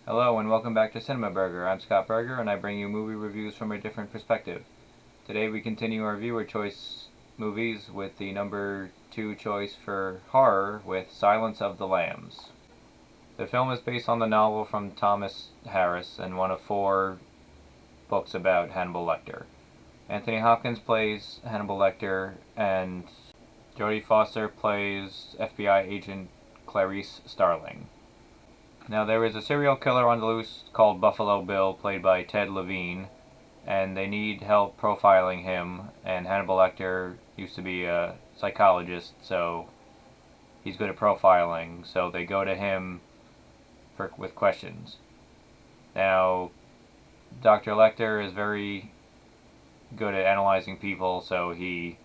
Hello and welcome back to CinemaBurger. I'm Scott Berger and I bring you movie reviews from a different perspective. Today we continue our viewer choice movies with the number 2 choice for horror with Silence of the Lambs. The film is based on the novel from Thomas Harris and one of 4 books about Hannibal Lecter. Anthony Hopkins plays Hannibal Lecter and Jodie Foster plays FBI agent Clarice Starling. Now, there is a serial killer on the loose called Buffalo Bill, played by Ted Levine, and they need help profiling him, and Hannibal Lecter used to be a psychologist, so he's good at profiling, so they go to him with questions. Now, Dr. Lecter is very good at analyzing people, so he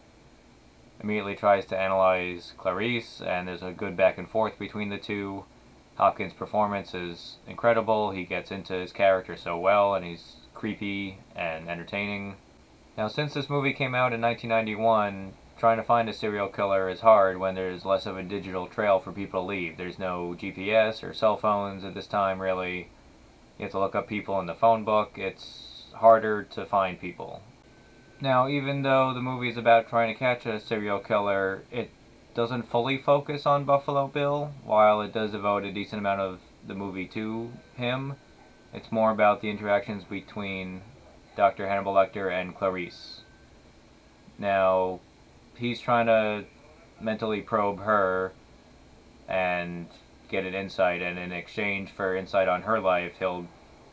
immediately tries to analyze Clarice, and there's a good back and forth between the two. Hopkins' performance is incredible. He gets into his character so well, and he's creepy and entertaining. Now, since this movie came out in 1991, trying to find a serial killer is hard when there's less of a digital trail for people to leave. There's no GPS or cell phones at this time, really. You have to look up people in the phone book. It's harder to find people. Now, even though the movie is about trying to catch a serial killer, it doesn't fully focus on Buffalo Bill. While it does devote a decent amount of the movie to him, it's more about the interactions between Dr. Hannibal Lecter and Clarice. Now, he's trying to mentally probe her and get an insight, and in exchange for insight on her life, he'll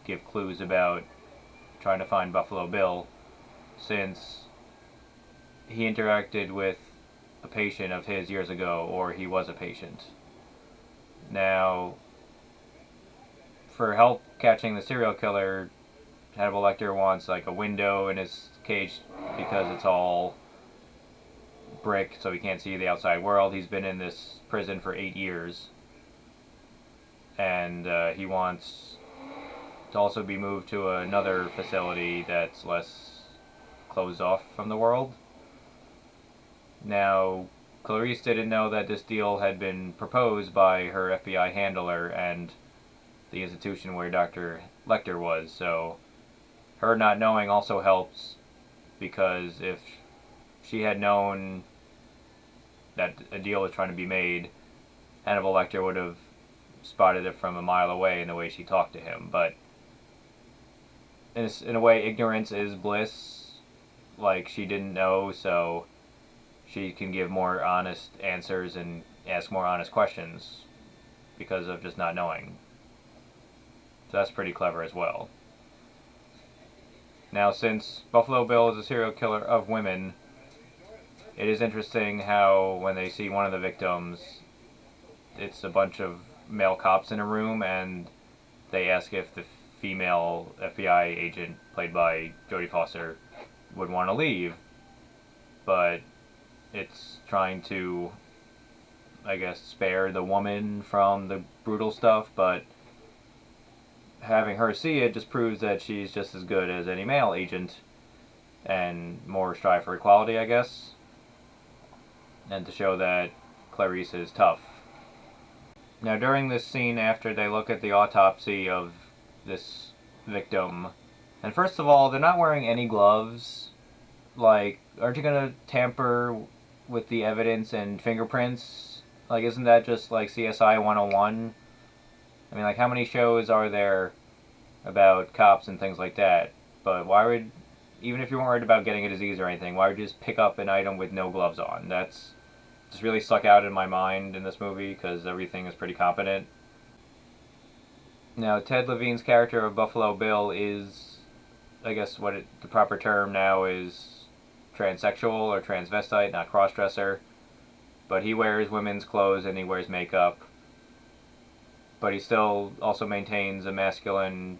give clues about trying to find Buffalo Bill, since he interacted with a patient of his years ago, or he was a patient. Now, for help catching the serial killer, Hannibal Lecter wants like a window in his cage because it's all brick, so he can't see the outside world. He's been in this prison for 8 years, and he wants to also be moved to another facility that's less closed off from the world. Now, Clarice didn't know that this deal had been proposed by her FBI handler and the institution where Dr. Lecter was, so her not knowing also helps, because if she had known that a deal was trying to be made, Hannibal Lecter would have spotted it from a mile away in the way she talked to him. But in a way, ignorance is bliss. Like, she didn't know, so she can give more honest answers and ask more honest questions because of just not knowing. So that's pretty clever as well. Now, since Buffalo Bill is a serial killer of women, it is interesting how when they see one of the victims, it's a bunch of male cops in a room, and they ask if the female FBI agent, played by Jodie Foster, would want to leave. But it's trying to, I guess, spare the woman from the brutal stuff, but having her see it just proves that she's just as good as any male agent and more strive for equality, I guess, and to show that Clarice is tough. Now, during this scene, after they look at the autopsy of this victim, and first of all, they're not wearing any gloves. Like, aren't you gonna tamper with the evidence and fingerprints? Like, isn't that just like CSI 101? I mean, like, how many shows are there about cops and things like that? But why would, even if you weren't worried about getting a disease or anything, why would you just pick up an item with no gloves on? That's just really stuck out in my mind in this movie, because everything is pretty competent. Now, Ted Levine's character of Buffalo Bill is, I guess the proper term now is transsexual or transvestite, not crossdresser. But he wears women's clothes and he wears makeup. But he still also maintains a masculine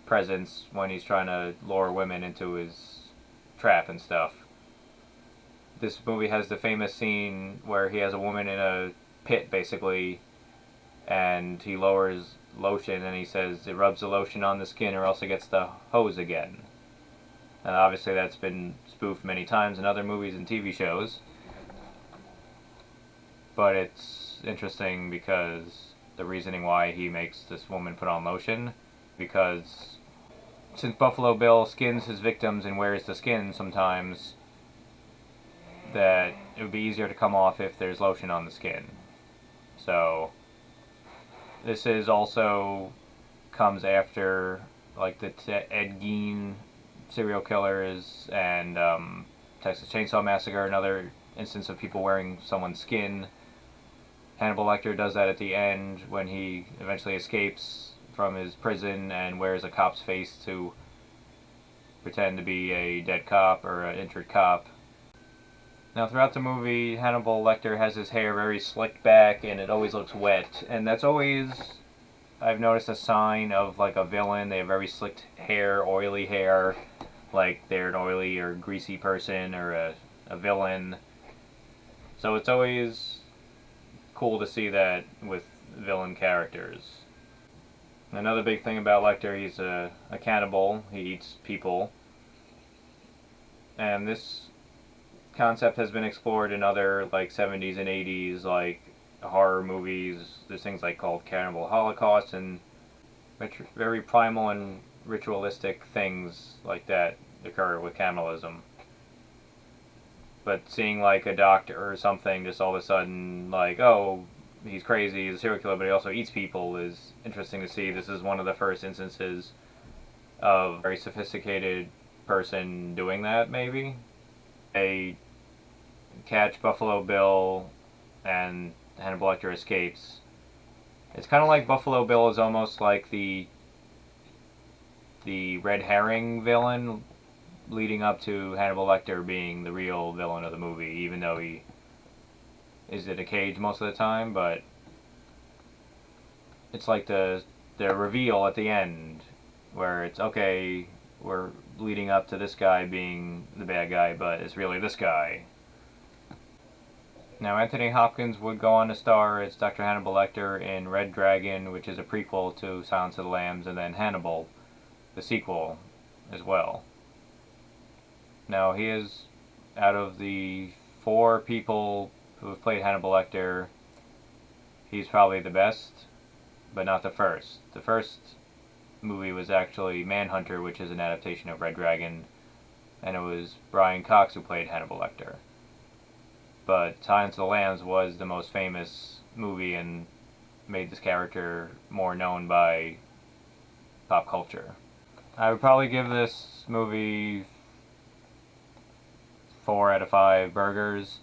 presence when he's trying to lure women into his trap and stuff. This movie has the famous scene where he has a woman in a pit, basically, and he lowers lotion and he says it rubs the lotion on the skin or else it gets the hose again. And obviously that's been spoofed many times in other movies and TV shows. But it's interesting because the reasoning why he makes this woman put on lotion, because since Buffalo Bill skins his victims and wears the skin sometimes, that it would be easier to come off if there's lotion on the skin. So this is also comes after like the Ed Gein serial killers and Texas Chainsaw Massacre, another instance of people wearing someone's skin. Hannibal Lecter does that at the end when he eventually escapes from his prison and wears a cop's face to pretend to be a dead cop or an injured cop. Now throughout the movie, Hannibal Lecter has his hair very slicked back and it always looks wet, and that's always, I've noticed, a sign of like a villain. They have very slicked hair, oily hair, like they're an oily or greasy person or a villain. So it's always cool to see that with villain characters. Another big thing about Lecter, he's a cannibal. He eats people. And this concept has been explored in other like 70s and 80s like horror movies. There's things like called Cannibal Holocaust and very primal and ritualistic things like that occur with cannibalism. But seeing like a doctor or something just all of a sudden like, oh, he's crazy, he's a serial killer, but he also eats people is interesting to see. This is one of the first instances of a very sophisticated person doing that, maybe. They catch Buffalo Bill and Hannibal Lecter escapes. It's kind of like Buffalo Bill is almost like the red herring villain leading up to Hannibal Lecter being the real villain of the movie, even though he is in a cage most of the time. But it's like the reveal at the end where it's, okay, we're leading up to this guy being the bad guy, but it's really this guy. Now Anthony Hopkins would go on to star as Dr. Hannibal Lecter in Red Dragon, which is a prequel to Silence of the Lambs, and then Hannibal, the sequel, as well. Now he is, out of the 4 people who have played Hannibal Lecter, he's probably the best, but not the first. The first movie was actually Manhunter, which is an adaptation of Red Dragon, and it was Brian Cox who played Hannibal Lecter. But Silence of the Lambs was the most famous movie and made this character more known by pop culture. I would probably give this movie 4 out of 5 burgers.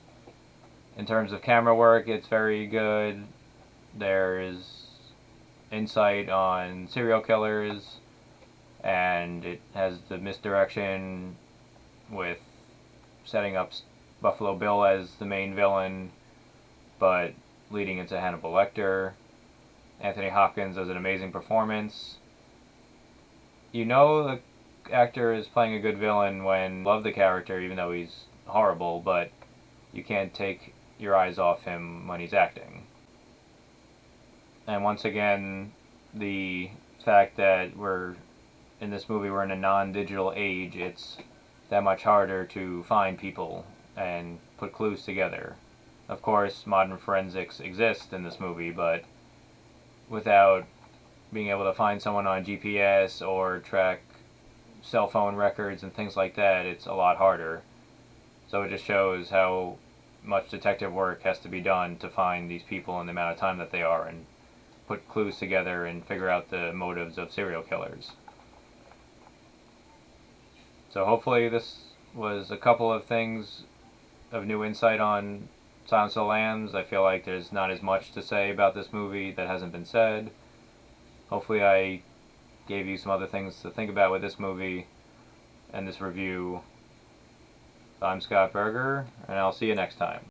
In terms of camera work, it's very good. There's insight on serial killers, and it has the misdirection with setting up Buffalo Bill as the main villain, but leading into Hannibal Lecter. Anthony Hopkins does an amazing performance. You know the actor is playing a good villain when you love the character, even though he's horrible, but you can't take your eyes off him when he's acting. And once again, the fact that we're in this movie, we're in a non-digital age, it's that much harder to find people and put clues together. Of course, modern forensics exist in this movie, but without being able to find someone on GPS or track cell phone records and things like that, it's a lot harder. So it just shows how much detective work has to be done to find these people in the amount of time that they are and put clues together and figure out the motives of serial killers. So hopefully this was a couple of things of new insight on Silence of the Lambs. I feel like there's not as much to say about this movie that hasn't been said. Hopefully I gave you some other things to think about with this movie and this review. I'm Scott Berger, and I'll see you next time.